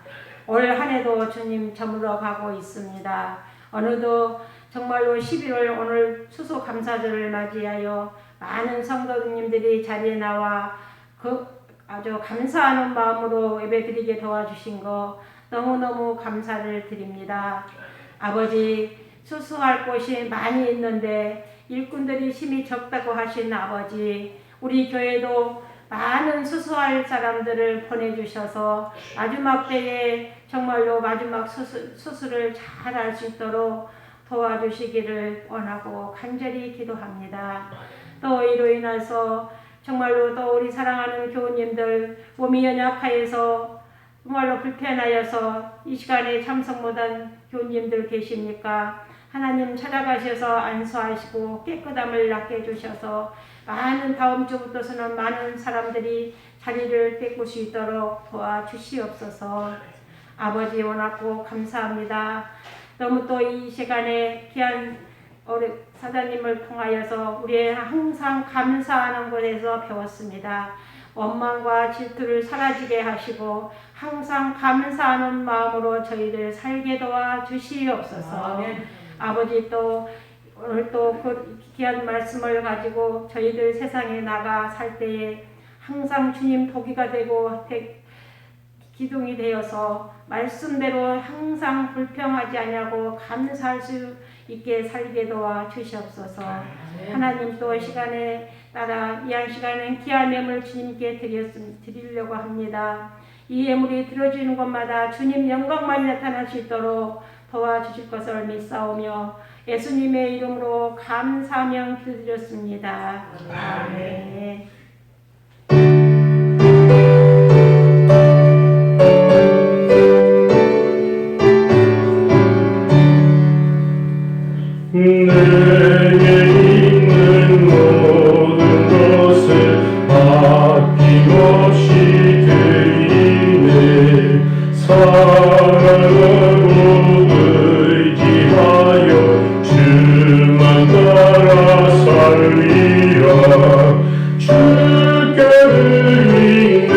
올 한 해도 주님 저물어 가고 있습니다. 어느덧 정말로 11월 오늘 추수감사절을 맞이하여 많은 성도님들이 자리에 나와 아주 감사하는 마음으로 예배드리게 도와주신 거 너무너무 감사를 드립니다. 아버지, 수수할 곳이 많이 있는데 일꾼들이 힘이 적다고 하신 아버지, 우리 교회도 많은 수수할 사람들을 보내주셔서 마지막 때에 정말로 마지막 수술을 잘 할 수 있도록 도와주시기를 원하고 간절히 기도합니다. 또 이로 인해서 정말로 또 우리 사랑하는 교우님들 몸이 연약하여서 정말로 불편하여서 이 시간에 참석 못한 교우님들 계십니까? 하나님 찾아가셔서 안수하시고 깨끗함을 낳게 해주셔서 많은 다음 주부터서는 많은 사람들이 자리를 뺏을 수 있도록 도와주시옵소서. 아버지 원하고 감사합니다. 너무 또 이 시간에 귀한 우리 사장님을 통하여서 우리 항상 감사하는 곳에서 배웠습니다. 원망과 질투를 사라지게 하시고 항상 감사하는 마음으로 저희들 살게 도와주시옵소서. 아버지 또 오늘 또 그 귀한 말씀을 가지고 저희들 세상에 나가 살 때에 항상 주님 도기가 되고 기둥이 되어서 말씀대로 항상 불평하지 아니하고 감사할 수 있게 살게 도와 주시옵소서. 하나님 또 시간에 따라 이 한 시간은 귀한 예물 주님께 드리려고 합니다. 이 예물이 들어지는 곳마다 주님 영광만 나타날 수 있도록 도와주실 것을 믿사오며 예수님의 이름으로 감사하며 기도드렸습니다. 아멘. 내게 있는 모든 것을 아낌없이 드리네. 사랑하고 의지하여 주만 따라 살리라. 주께 드리네.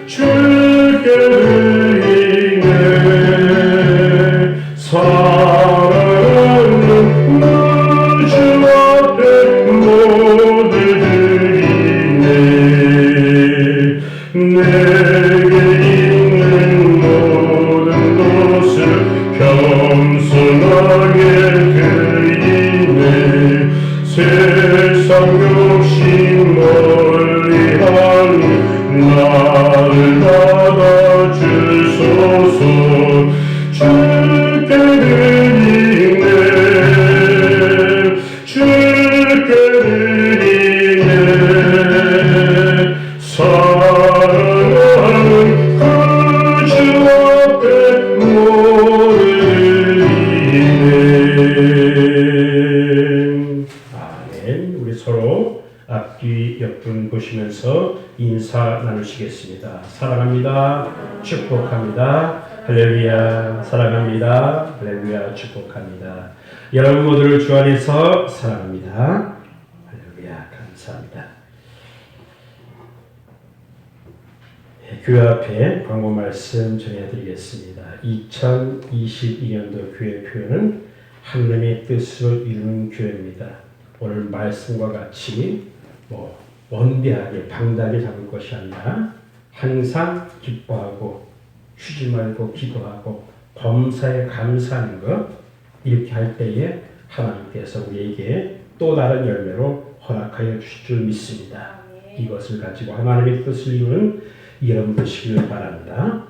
주께 드리네. 사랑하는 주 앞에 모두 드리네. 내게 있는 모든 것을 겸손하게 드리네. 세상 욕심 멀리하니 나를 받아주소서. 주께 드리네. 주께 드리네. 사랑하는 그 주 앞에 모두 드리네. 아멘. 우리 서로 앞뒤 옆분 보시면서 인사 나누시겠습니다. 사랑합니다. 축복합니다. 할렐루야. 사랑합니다. 할렐루야. 축복합니다. 여러분 모두를 주 안에서 사랑합니다. 할렐루야. 감사합니다. 교회 앞에 광고 말씀 전해드리겠습니다. 2022년도 교회 표현은 하나님의 뜻을 이루는 교회입니다. 오늘 말씀과 같이 원대하게 방대하게 잡을 것이 아니라 항상 기뻐하고 쉬지 말고 기도하고 범사에 감사하는 것, 이렇게 할 때에 하나님께서 우리에게 또 다른 열매로 허락하여 주실 줄 믿습니다. 이것을 가지고 하나님의 뜻을 이루는 여러분 되시길 바랍니다.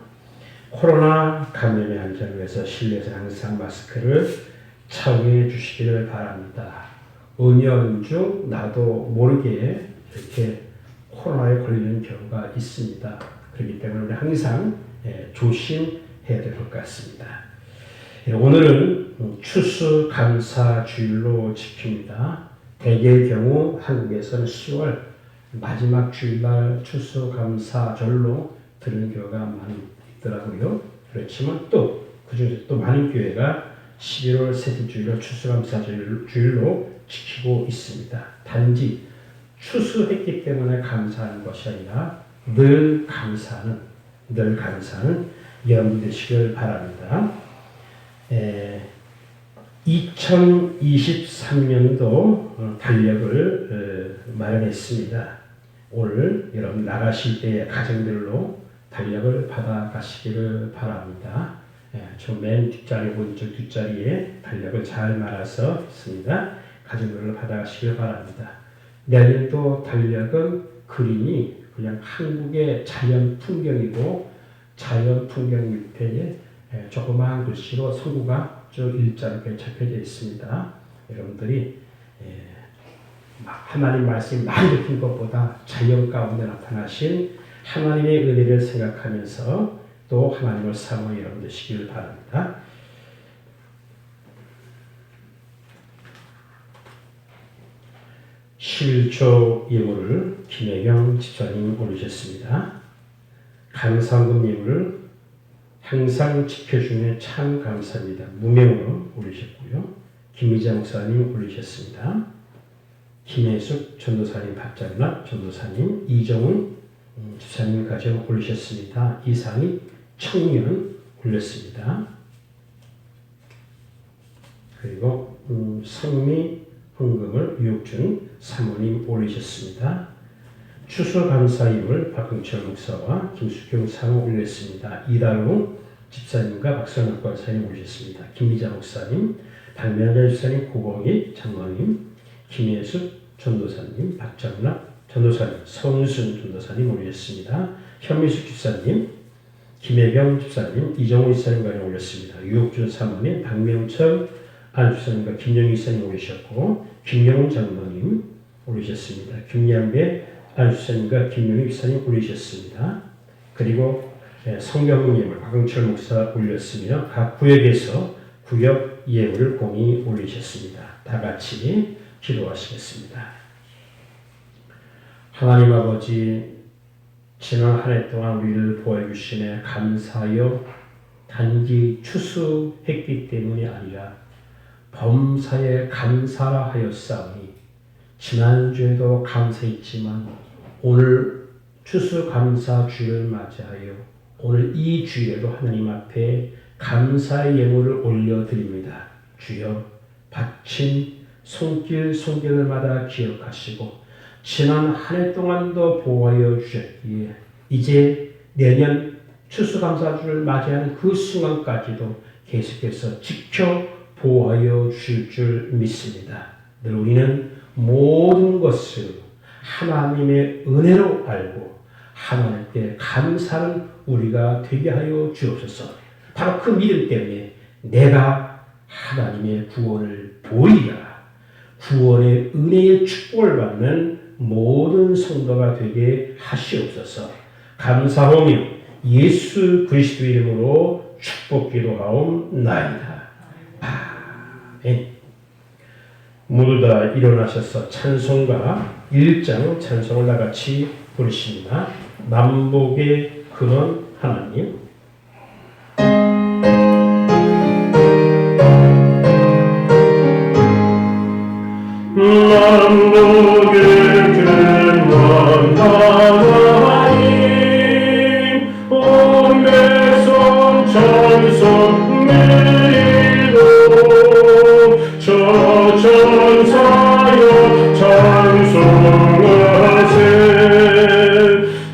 코로나 감염의 안전을 위해서 실내에서 항상 마스크를 착용해 주시기를 바랍니다. 은연중 나도 모르게 이렇게 코로나에 걸리는 경우가 있습니다. 그렇기 때문에 우리 항상 조심해야 될 것 같습니다. 오늘은 추수감사주일로 지킵니다. 대개의 경우 한국에서는 10월 마지막 주일날 추수감사절로 드는 교회가 많이 있더라고요. 그렇지만 또 그중에서 또 많은 교회가 11월 셋째 주일을 추수감사주일로 지키고 있습니다. 단지 추수했기 때문에 감사하는 것이 아니라 늘 감사하는 여러분 되시길 바랍니다. 2023년도 달력을 마련했습니다. 오늘 여러분 나가실 때의 가정들로 달력을 받아가시기를 바랍니다. 저 맨 뒷자리 오른쪽 뒷자리에 달력을 잘 말아서 있습니다. 가정들로 받아가시길 바랍니다. 내년도 달력은 그림이 그냥 한국의 자연 풍경이고 자연 풍경 밑에 조그마한 글씨로 성구가 쭉 일자로 적혀져 있습니다. 여러분들이 하나님 말씀이 많이 듣는 것보다 자연 가운데 나타나신 하나님의 은혜를 생각하면서 또 하나님을 사모하는 여러분 되시길 바랍니다. 실조 예물을 김혜경 집사님 올리셨습니다. 감사금 예물을 항상 지켜주는 참 감사합니다. 무명으로 올리셨고요. 김희자 목사님 올리셨습니다. 김혜숙 전도사님, 박장락 전도사님, 이정훈 집사님 가정 올리셨습니다. 이상희 청년 올렸습니다. 그리고 성미 헌금을 유옥준 사모님 올리셨습니다. 추수감사임을 박흥철 목사와 김수경 사모 올렸습니다. 이다용 집사님과 박선욱 권사님 올리셨습니다. 김미자 목사님, 박명자 집사님, 고봉희 장로님, 김예숙 전도사님, 박장락 전도사님, 성순 전도사님 올리셨습니다. 현미숙 집사님, 김혜경 집사님, 이정훈 집사님 가정 올렸습니다. 유옥준 사모님, 박명철 안주사님과 김영희 집사님 올리셨고 김영훈 장로님 올리셨습니다. 김양배 안주사님과 김영희 집사님 올리셨습니다. 그리고 성경 예물 박흥철 목사 올렸으며 각 구역에서 구역 예물을 공히 올리셨습니다. 다 같이 기도하시겠습니다. 하나님 아버지, 지난 한 해 동안 우리를 보호해주시네 감사하여 단지 추수했기 때문이 아니라 범사에 감사라 하였사오니 지난주에도 감사했지만 오늘 추수감사주일을 맞이하여 오늘 이 주일에도 하나님 앞에 감사의 예물을 올려드립니다. 주여 바친 손길마다 기억하시고 지난 한 해 동안도 보호하여 주셨기에 이제 내년 추수감사주를 맞이하는 그 순간까지도 계속해서 지켜 보호하여 주실 줄 믿습니다. 늘 우리는 모든 것을 하나님의 은혜로 알고 하나님께 감사하는 우리가 되게 하여 주옵소서. 바로 그 믿음 때문에 내가 하나님의 구원을 보이라, 구원의 은혜의 축복을 받는 모든 성도가 되게 하시옵소서. 감사하며 예수 그리스도 이름으로 축복 기도하옵나이다. 아멘. 모두 다 일어나셔서 찬송가 1장 찬송을 나같이 부르십니다. 만복의 근원 하나님. 만복의 근원 하나님, 온 배송 찬송 내리도 저 천사여 찬송하세.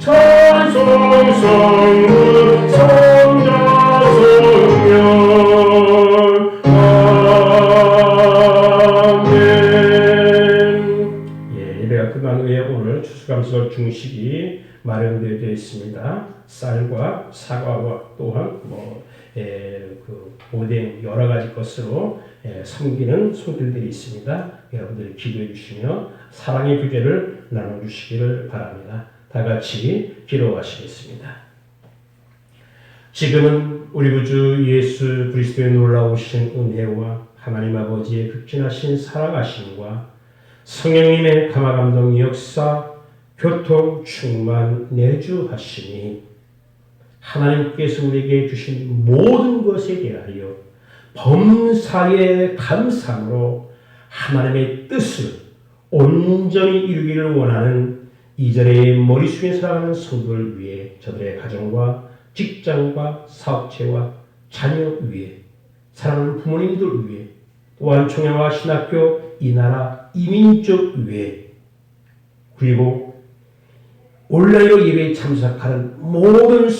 찬송 성부 성자 성령 예배가 끝난 후에 오늘 추수감사 중식이 마련되어 있습니다. 쌀과 사과와 또한 오뎅 여러 가지 것으로 섬기는 손길들이 있습니다. 여러분들이 기도해 주시며 사랑의 교제를 나눠주시기를 바랍니다. 다 같이 기도하시겠습니다. 지금은 우리 구주 예수 그리스도의 놀라우신 은혜와 하나님 아버지의 극진하신 사랑하심과 성령님의 감화감동 역사, 교통, 충만, 내주하시니 하나님께서 우리에게 주신 모든 것에 대하여 범사에 감사함으로 하나님의 뜻을 온전히 이루기를 원하는 이전의 머리 숙여 살아가는 성도를 위해 저들의 가정과 직장과 사업체와 자녀 위에 사랑하는 부모님들 위해 또한 총회와 신학교 이 나라 이민족 위에 그리고 온라인으로 예배에 참석하는 모든